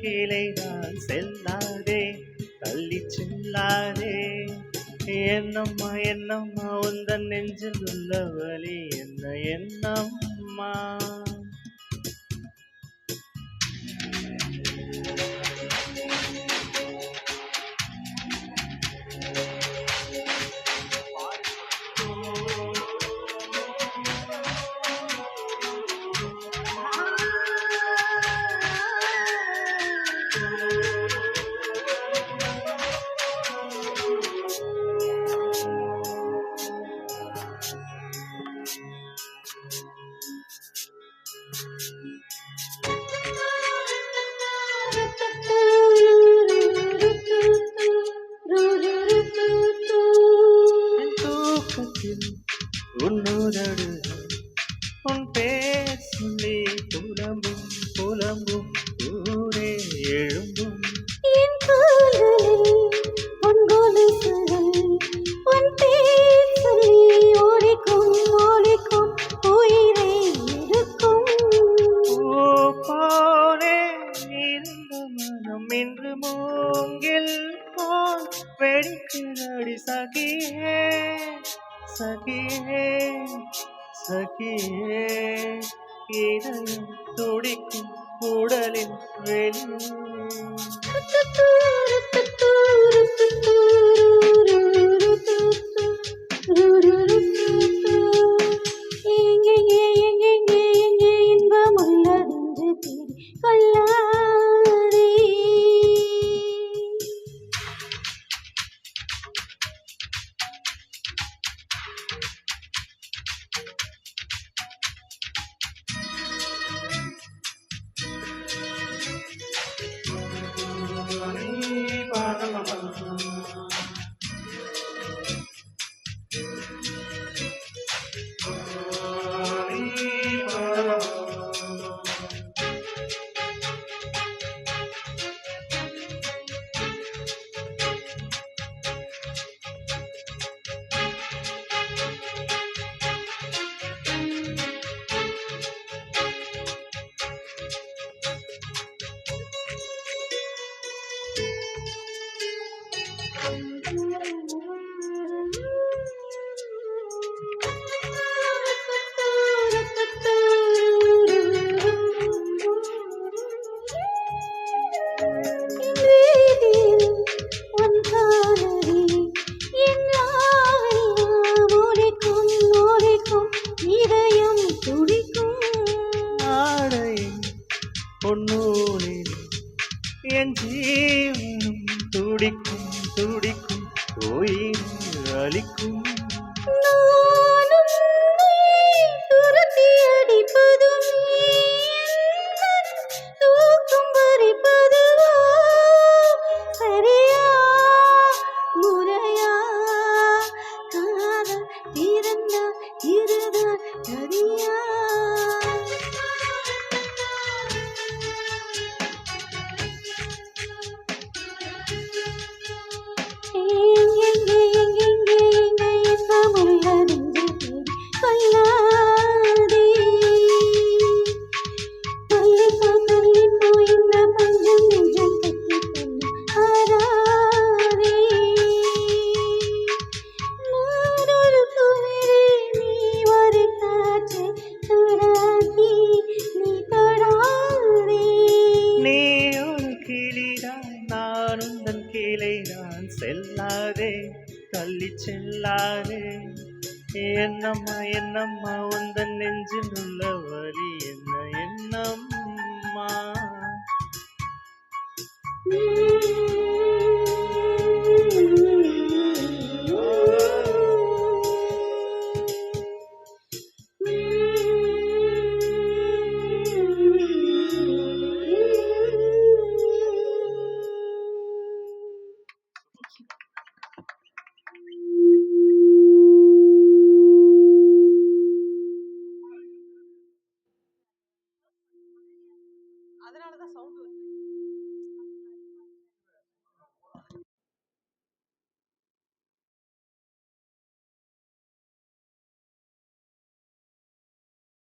கிளைதான் செல்லாதே தள்ளி செல்லாதே என்னம்மா என்னம்மா உந்தன் நெஞ்சில் உள்ள வலி என்ன என்னம்மா உன்னுதடு உன் பேர் சொல்லி புலம்பும் புலம்பும் ஊரே எழும்பும் என் கால்களில் உன் கொலுசுகள் உன் பேர் சொல்லி ஓடிக்கும் ஓடிக்கும் உயிரே இருக்கும் போனே இருந்த மனம் இன்று மூங்கில் போல் வெடிக்கிறடி சகியே சகியே சகியே இதயம் துடிக்கும் உடலின் வெளியே இன்பம் உள்ளதென்று தேடி கொள்ளாதே பொன்னூலில் என் ஜீவனும் துடிக்கும் துடிக்கும் உயிர் அளிக்கும் நான் செல்லாதே தள்ளி செல்லாதே என்னம்மா என்னம்மா உந்தன் நெஞ்சில் உள்ள வலி என்ன என்னம்மா